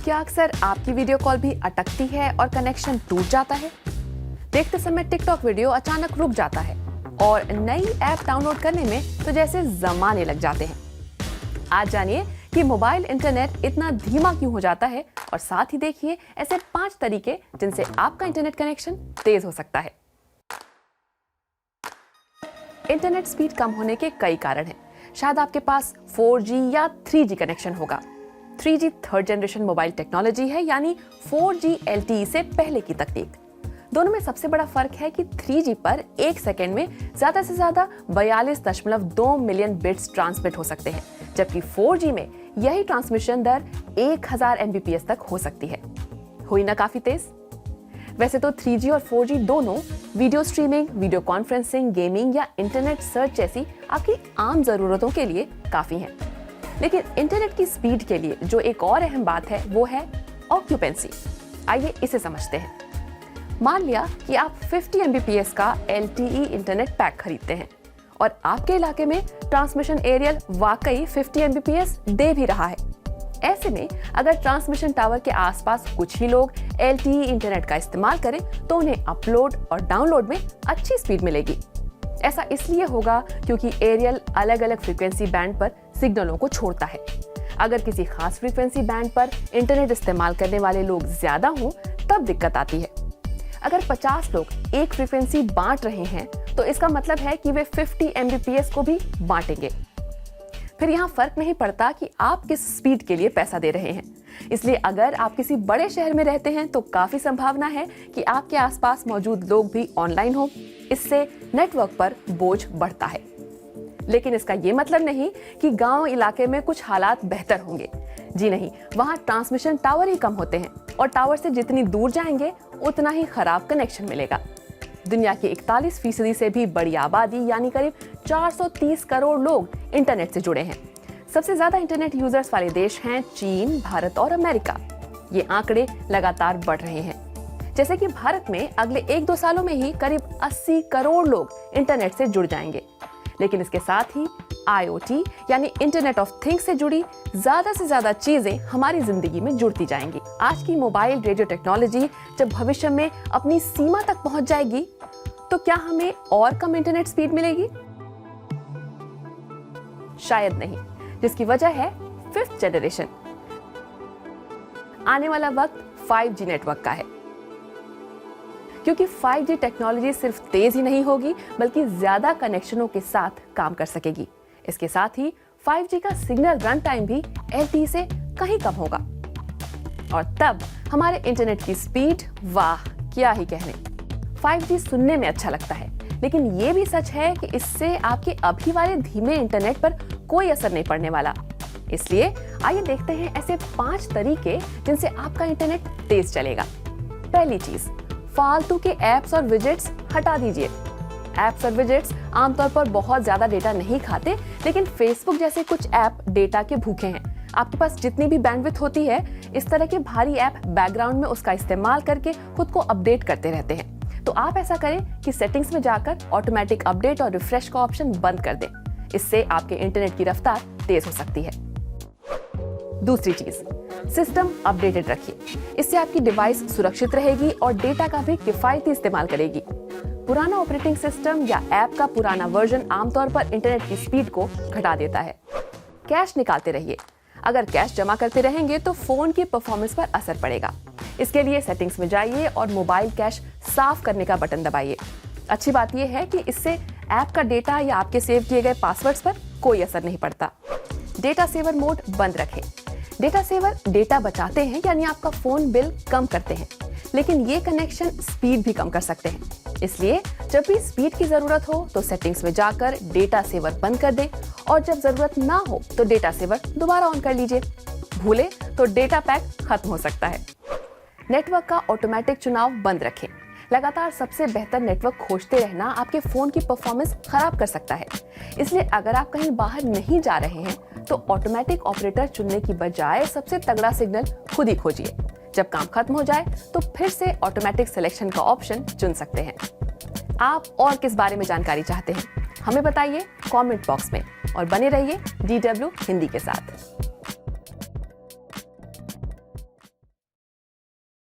क्या अक्सर आपकी वीडियो कॉल भी अटकती है और कनेक्शन टूट जाता है? देखते समय टिकटॉक वीडियो अचानक रुक जाता है और नई ऐप डाउनलोड करने में तो जैसे जमाने लग जाते हैं। आज जानिए कि मोबाइल इंटरनेट इतना धीमा क्यों हो जाता है और साथ ही देखिए ऐसे 5 तरीके जिनसे आपका इंटरनेट कनेक्शन तेज हो सकता है। इंटरनेट स्पीड कम होने के कई कारण हैं। शायद आपके पास 4G या 3G कनेक्शन होगा। 3G third generation mobile technology है, यानी 4G LTE से पहले की तकनीक। दोनों में सबसे बड़ा फर्क है कि 3G पर 1 सेकेंड में ज्यादा से ज्यादा 42.2 मिलियन बिट्स ट्रांसमिट हो सकते हैं, जबकि 4G में यही ट्रांसमिशन दर 1000 Mbps तक हो सकती है। हुई ना काफी तेज? वैसे तो 3G और 4G दोनों video streaming, video conferencing, gaming या इंटरनेट सर्च जैसी आपकी आम जरूरतों के लिए काफी हैं। लेकिन इंटरनेट की स्पीड के लिए जो एक और अहम बात है वो है ऑक्यूपेंसी। आइए इसे समझते हैं। मान लिया कि आप 50 Mbps का LTE इंटरनेट पैक खरीदते हैं और आपके इलाके में ट्रांसमिशन एरियल वाकई 50 Mbps दे भी रहा है। ऐसे में अगर ट्रांसमिशन टावर के आसपास कुछ ही लोग LTE इंटरनेट का इस्तेमाल करें तो उन्हें अपलोड और डाउनलोड में अच्छी स्पीड मिलेगी। ऐसा इसलिए होगा क्योंकि एरियल अलग अलग फ्रीक्वेंसी बैंड पर सिग्नलों को छोड़ता है। अगर किसी खास फ्रीक्वेंसी बैंड पर इंटरनेट इस्तेमाल करने वाले लोग ज्यादा हों तब दिक्कत आती है। अगर 50 लोग एक फ्रीक्वेंसी बांट रहे हैं तो इसका मतलब है कि वे 50 Mbps को भी बांटेंगे। फिर यहाँ फर्क नहीं पड़ता कि आप किस स्पीड के लिए पैसा दे रहे हैं। इसलिए अगर आप किसी बड़े शहर में रहते हैं तो काफी संभावना है कि आपके आसपास मौजूद लोग भी ऑनलाइन हो। इससे नेटवर्क पर बोझ बढ़ता है। लेकिन इसका ये मतलब नहीं कि गांव इलाके में कुछ हालात बेहतर होंगे। जी नहीं, वहां ट्रांसमिशन टावर ही कम होते हैं और टावर से जितनी दूर जाएंगे उतना ही खराब कनेक्शन मिलेगा। दुनिया की 41% से भी बड़ी आबादी यानी करीब 430 करोड़ लोग इंटरनेट से जुड़े हैं। सबसे ज्यादा इंटरनेट यूजर्स वाले देश हैं चीन, भारत और अमेरिका। ये आंकड़े लगातार बढ़ रहे हैं। जैसे कि भारत में अगले 1-2 सालों में ही करीब 80 करोड़ लोग इंटरनेट से जुड़ जाएंगे। लेकिन इसके साथ ही IoT यानी इंटरनेट ऑफ थिंग्स से जुड़ी ज्यादा से ज्यादा चीजें हमारी जिंदगी में जुड़ती जाएंगी। आज की मोबाइल रेडियो टेक्नोलॉजी जब भविष्य में अपनी सीमा तक पहुंच जाएगी तो क्या हमें और कम इंटरनेट स्पीड मिलेगी? शायद नहीं, जिसकी वजह है 5th जनरेशन। आने वाला वक्त 5G नेटवर्क का है, क्योंकि 5G टेक्नोलॉजी सिर्फ तेज ही नहीं होगी बल्कि ज्यादा कनेक्शनों के साथ काम कर सकेगी। इसके साथ ही 5G का सिग्नल रन टाइम भी LTE से कहीं कम होगा और तब हमारे इंटरनेट की स्पीड, वाह क्या ही कहने। 5G सुनने में अच्छा लगता है, लेकिन ये भी सच है कि इससे आपके अभी वाले धीमे इंटरनेट पर कोई असर नहीं पड़ने वाला। इसलिए आइए देखते हैं ऐसे 5 तरीके जिनसे आपका इंटरनेट तेज चलेगा। पहली चीज, फालतू के एप्स और विजेट्स हटा दीजिए। एप्स और विजेट्स आमतौर पर बहुत ज्यादा डेटा नहीं खाते, लेकिन फेसबुक जैसे कुछ ऐप डेटा के भूखे हैं। आपके पास जितनी भी बैंडविड्थ होती है, इस तरह के भारी ऐप बैकग्राउंड में उसका इस्तेमाल करके खुद को अपडेट करते रहते हैं। तो आप ऐसा करें कि सेटिंग्स में जाकर ऑटोमेटिक अपडेट और रिफ्रेश का ऑप्शन बंद कर दें। इससे आपके इंटरनेट की रफ्तार तेज हो सकती है। दूसरी चीज, सिस्टम अपडेटेड रखिए। इससे आपकी डिवाइस सुरक्षित रहेगी और डेटा का भी किफायती इस्तेमाल करेगी। पुराना ऑपरेटिंग सिस्टम या ऐप का पुराना वर्जन आमतौर पर इंटरनेट की स्पीड को घटा देता है। कैश निकालते रहिए। अगर कैश जमा करते रहेंगे तो फोन की परफॉर्मेंस पर असर पड़ेगा। इसके लिए सेटिंग्स में जाइए और मोबाइल कैश साफ करने का बटन दबाइए। अच्छी बात यह है कि इससे ऐप का डेटा या आपके सेव किए गए पासवर्ड्स पर कोई असर नहीं पड़ता। डेटा सेवर मोड बंद रखें। डेटा सेवर डेटा बचाते हैं, यानी आपका फोन बिल कम करते हैं, लेकिन ये कनेक्शन स्पीड भी कम कर सकते हैं। इसलिए जब भी स्पीड की जरूरत हो तो सेटिंग्स में जाकर डेटा सेवर बंद कर दें और जब जरूरत ना हो तो डेटा सेवर दोबारा ऑन कर लीजिए। भूले तो डेटा पैक खत्म हो सकता है। नेटवर्क का ऑटोमेटिक चुनाव बंद रखें। लगातार सबसे बेहतर नेटवर्क खोजते रहना आपके फोन की परफॉर्मेंस खराब कर सकता है। इसलिए अगर आप कहीं बाहर नहीं जा रहे हैं तो ऑटोमेटिक ऑपरेटर चुनने की बजाय सबसे तगड़ा सिग्नल खुद ही खोजिए। जब काम खत्म हो जाए तो फिर से ऑटोमेटिक सिलेक्शन का ऑप्शन चुन सकते हैं। आप और किस बारे में जानकारी चाहते हैं, हमें बताइए कमेंट बॉक्स में और बने रहिए DW हिंदी के साथ।